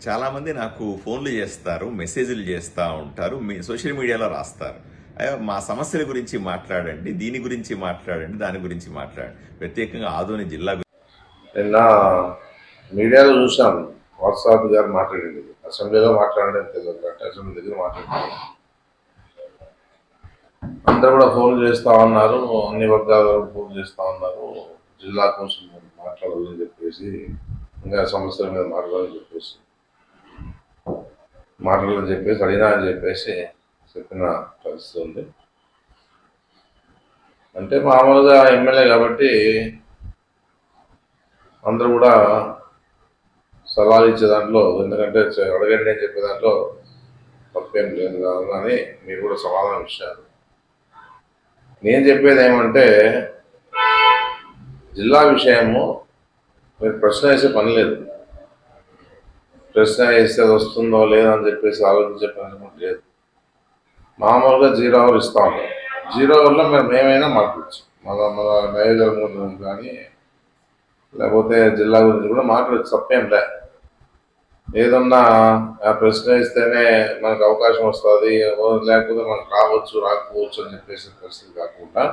చాలామంది నాకు ఫోన్లు చేస్తారు, మెసేజ్లు చేస్తూ ఉంటారు, సోషల్ మీడియాలో రాస్తారు. అయ్యో మా సమస్యల గురించి మాట్లాడండి, దీని గురించి మాట్లాడండి, దాని గురించి మాట్లాడండి. ప్రత్యేకంగా ఆదోని జిల్లా నిన్న మీడియాలో చూసాం. వాట్సాప్ గారు మాట్లాడింది అసెంబ్లీలో మాట్లాడడం తెలియదు అంటే అసెంబ్లీ దగ్గర మాట్లాడుతున్నారు. అందరూ కూడా ఫోన్ చేస్తూ ఉన్నారు, అన్ని వర్గాల ఫోన్ చేస్తూ ఉన్నారు, జిల్లా కోసం మాట్లాడాలని చెప్పేసి, ఇంకా సమస్యల మీద మాట్లాడాలని చెప్పేసి అడిగినా అని చెప్పేసి చెప్పిన పరిస్థితి ఉంది. అంటే మామూలుగా ఎమ్మెల్యే కాబట్టి అందరూ కూడా సలహాలు ఇచ్చే దాంట్లో, ఎందుకంటే అడగండి అని చెప్పే దాంట్లో తప్పేం లేదు కానీ మీరు కూడా సమాధానం ఇచ్చారు. నేను చెప్పేది ఏమంటే, జిల్లా విషయము మీరు ప్రశ్న వేసే పని లేదు. ప్రశ్న వేస్తే అది వస్తుందో లేదో అని చెప్పేసి ఆలోచించే పని కూడా లేదు. మామూలుగా 0 అవర్ ఇస్తా ఉంటాం. 0 అవర్లో మేము ఏమైనా మాట్లాడచ్చు. మన నియోజకవర్గం కానీ లేకపోతే జిల్లా గురించి కూడా మాట్లాడచ్చు, తప్పేం లే. ఏదన్నా ప్రశ్న ఇస్తేనే మనకు అవకాశం వస్తుంది, లేకపోతే మనకు రాకపోవచ్చు అని చెప్పేసి పరిస్థితి కాకుండా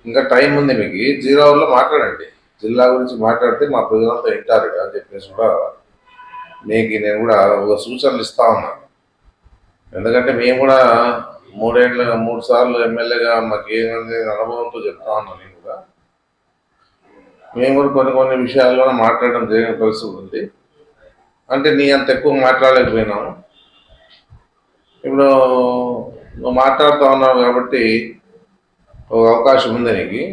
ఇంకా టైం ఉంది మీకు. 0 అవర్లో మాట్లాడండి. జిల్లా గురించి మాట్లాడితే మా ప్రజలంతా వింటారు అని చెప్పేసి కూడా మీకు నేను కూడా ఒక సూచనలు ఇస్తా ఉన్నాను. ఎందుకంటే మేము కూడా 3 సార్లు ఎమ్మెల్యేగా మాకు ఏమైంది అనుభవంతో చెప్తా ఉన్నాను. నేను కూడా మేము కూడా కొన్ని విషయాల్లో మాట్లాడడం జరిగిన పరిస్థితి ఉంది. అంటే నీ అంత ఎక్కువ మాట్లాడలేకపోయినాము. ఇప్పుడు నువ్వు మాట్లాడుతూ ఉన్నావు కాబట్టి ఒక అవకాశం ఉంది నీకు.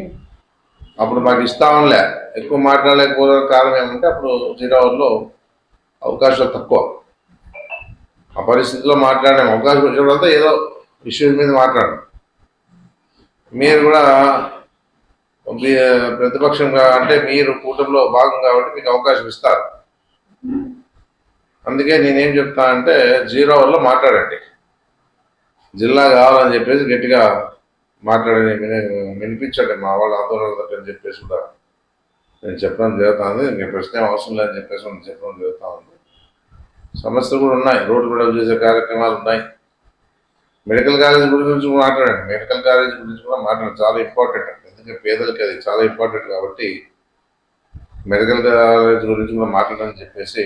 అప్పుడు మాకు ఇస్తాంలే, ఎక్కువ మాట్లాడలేకపోవడానికి కారణం ఏమంటే అప్పుడు 0 అవర్లో అవకాశాలు తక్కువ. ఆ పరిస్థితిలో మాట్లాడే అవకాశం వచ్చినప్పుడంతా ఏదో ఇష్యూస్ మీద మాట్లాడడం. మీరు కూడా ప్రతిపక్షంగా అంటే మీరు కూటమిలో భాగం కాబట్టి మీకు అవకాశం ఇస్తారు. అందుకే నేనేం చెప్తా అంటే 0 అవర్లో మాట్లాడండి. జిల్లా కావాలని చెప్పేసి గట్టిగా మాట్లాడని వినిపించండి మా వాళ్ళు ఆందోళన అని చెప్పేసి కూడా నేను చెప్పడం జరుగుతుంది. ఇంక ప్రశ్న అవసరం లేదని చెప్పేసి మనం చెప్పడం జరుగుతూ ఉంది. సమస్యలు కూడా ఉన్నాయి, రోడ్లు విడుదల చేసే కార్యక్రమాలు ఉన్నాయి. మెడికల్ కాలేజ్ గురించి కూడా మాట్లాడండి. మెడికల్ కాలేజ్ గురించి కూడా మాట్లాడండి, చాలా ఇంపార్టెంట్. ఎందుకంటే పేదలకి అది చాలా ఇంపార్టెంట్ కాబట్టి మెడికల్ కాలేజ్ గురించి కూడా మాట్లాడని చెప్పేసి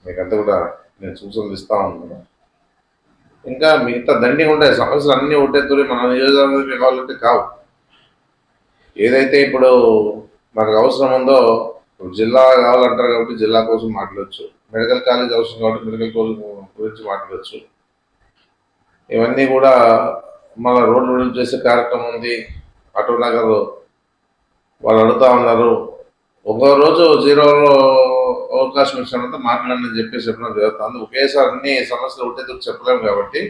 మీకంతా కూడా నేను సూచనలు ఇస్తా ఉన్నాను. ఇంకా మిగతా దండి ఉంటాయి, సమస్యలు అన్నీ ఒకటేతోనే మన నియోజకవర్గం కావాలంటే కావు. ఏదైతే ఇప్పుడు మనకు అవసరం ఉందో, జిల్లా కావాలంటారు కాబట్టి జిల్లా కోసం మాట్లాడచ్చు, మెడికల్ కాలేజ్ అవసరం కాబట్టి మెడికల్ కాలేజ్ గురించి మాట్లాడచ్చు. ఇవన్నీ కూడా మన రోడ్లు విడుదల చేసే కార్యక్రమం ఉంది. ఆటో నగర్ వాళ్ళు అడుగుతా ఉన్నారు, ఒక రోజు 0 అవకాశం ఇచ్చినంత మాట్లాడని చెప్పేసి చెప్పడం జరుగుతుంది. ఒకేసారి అన్ని సమస్యలు ఉంటే చెప్పలేము కాబట్టి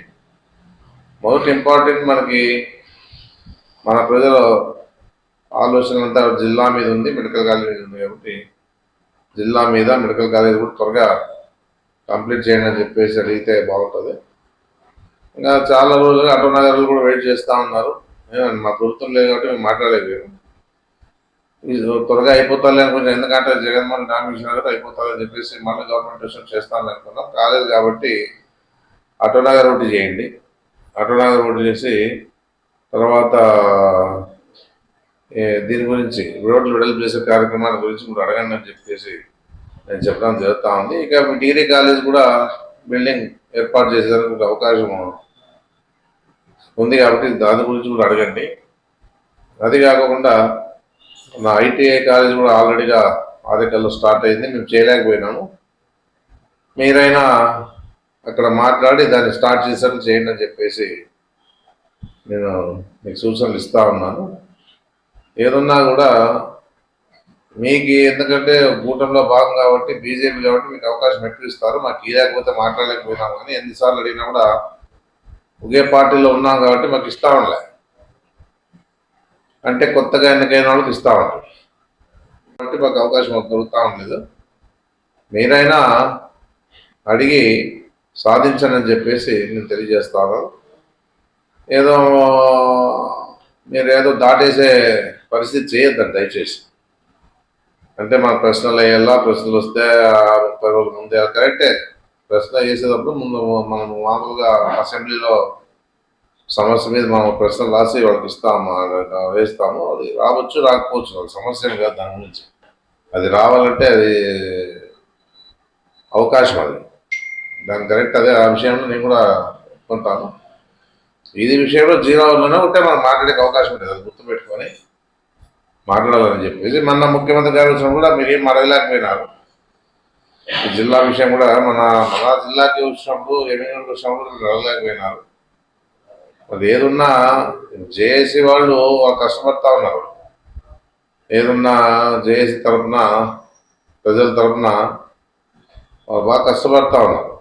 మొదటి ఇంపార్టెంట్ మనకి మన ప్రజల ఆలోచన అంతా జిల్లా మీద ఉంది, మెడికల్ కాలేజ్ మీద ఉంది కాబట్టి జిల్లా మీద మెడికల్ కాలేజ్ కూడా త్వరగా కంప్లీట్ చేయండి అని చెప్పేసి అడిగితే బాగుంటుంది. ఇంకా చాలా రోజులుగా ఆటో నగర్లు కూడా వెయిట్ చేస్తూ ఉన్నారు. మా ప్రభుత్వం లేదు కాబట్టి మేము మాట్లాడలేకపోయాము. త్వరగా అయిపోతాలే అనుకుంటున్నాం, ఎందుకంటే జగన్మోహన్ నామినేషన్ కూడా అయిపోతాలని చెప్పేసి మళ్ళీ గవర్నమెంట్ డిసిషన్ చేస్తామని అనుకున్నాం. కాలేదు కాబట్టి ఆటో నగర్ ఒకటి చేయండి. ఆటో నగర్ ఒకటి చేసి తర్వాత దీని గురించి రోడ్లు వెడల్పు చేసే కార్యక్రమాల గురించి కూడా అడగండి అని చెప్పేసి నేను చెప్పడం జరుగుతూ ఉంది. ఇక డిగ్రీ కాలేజ్ కూడా బిల్డింగ్ ఏర్పాటు చేసేందుకు అవకాశం ఉంది కాబట్టి దాని గురించి కూడా అడగండి. అది కాకుండా నా ఐటీఐ కాలేజ్ కూడా ఆల్రెడీగా ఆదికల్లో స్టార్ట్ అయింది, మేము చేయలేకపోయినాము. మీరైనా అక్కడ మాట్లాడి దాన్ని స్టార్ట్ చేసేట్టు చేయండి అని చెప్పేసి నేను మీకు సూచనలు ఇస్తా ఉన్నాను. ఏదన్నా కూడా మీకు, ఎందుకంటే కూటమిలో భాగం కాబట్టి బీజేపీ కాబట్టి మీకు అవకాశం ఎక్కువ ఇస్తారు. మాకు ఇవ్వలేకపోతే మాట్లాడలేకపోయినాము కానీ ఎన్నిసార్లు అడిగినా కూడా ఒకే పార్టీలో ఉన్నాం కాబట్టి మాకు ఇస్తా ఉండలే, అంటే కొత్తగా ఎన్నికైన వాళ్ళకి ఇస్తా ఉంటారు కాబట్టి మాకు అవకాశం దొరుకుతూ ఉండలేదు. మీరైనా అడిగి సాధించండి అని చెప్పేసి నేను తెలియజేస్తాను. ఏదో మీరు ఏదో దాటేసే పరిస్థితి చేయొద్దండి దయచేసి. అంటే మన ప్రశ్నలు వేయాలా, ప్రశ్నలు వస్తే 30 రోజుల ముందే కరెక్టే. ప్రశ్న వేసేటప్పుడు ముందు మనం మామూలుగా అసెంబ్లీలో సమస్య మీద మనం ప్రశ్నలు రాసి వాళ్ళకి ఇస్తాము, వేస్తాము. అది రావచ్చు, రాకపోవచ్చు, అది సమస్య కాదు దాని గురించి. అది రావాలంటే అది అవకాశం, అది దాని కరెక్ట్. అదే ఆ విషయంలో నేను కూడా ఒప్పుకుంటాను. ఇది విషయంలో 0 అవర్లోనే ఉంటే మనం మాట్లాడే అవకాశం ఉంటుంది, అది గుర్తుపెట్టుకొని మాట్లాడాలని చెప్పేసి. మొన్న ముఖ్యమంత్రి గారు వచ్చినప్పుడు కూడా మీరు ఏం అడగలేకపోయినారు. ఈ జిల్లా విషయం కూడా మన జిల్లాకి వచ్చినప్పుడు, ఎమ్మెల్యేకి వచ్చినప్పుడు మీరు అడగలేకపోయినారు. అది ఏదున్నా జేఏసీ వాళ్ళు కష్టపడతా ఉన్నారు. ఏదున్నా జేఏసీ తరఫున, ప్రజల తరఫున బాగా కష్టపడతా ఉన్నారు.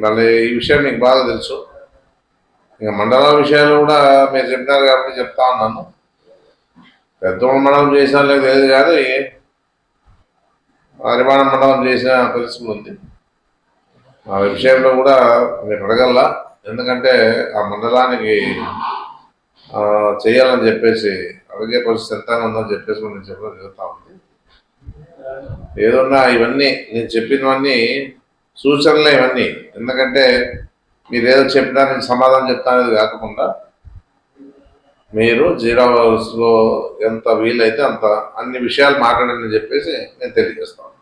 మళ్ళీ ఈ విషయం మీకు బాగా తెలుసు. ఇంకా మండలాల విషయాలు కూడా మీరు చెప్పినారు కాబట్టి చెప్తా ఉన్నాను. పెద్ద మండలం చేసినా లేదు తెలియదు, కానీ హరివాణ మండలం చేసిన పరిస్థితి ఉంది. ఆ విషయంలో కూడా మీరు అడగల్లా, ఎందుకంటే ఆ మండలానికి చేయాలని చెప్పేసి అడిగే పరిస్థితి ఎంత ఉందని చెప్పేసి నేను చెప్పడం జరుగుతూ ఉంది. ఏదన్నా ఇవన్నీ నేను చెప్పినవన్నీ సూచనలే ఇవన్నీ. ఎందుకంటే మీరు ఏదో చెప్పినా నేను సమాధానం చెప్తానేది కాకుండా, మీరు 0 అవర్స్లో ఎంత వీలైతే అంత అన్ని విషయాలు మాట్లాడని చెప్పేసి నేను తెలియజేస్తాను.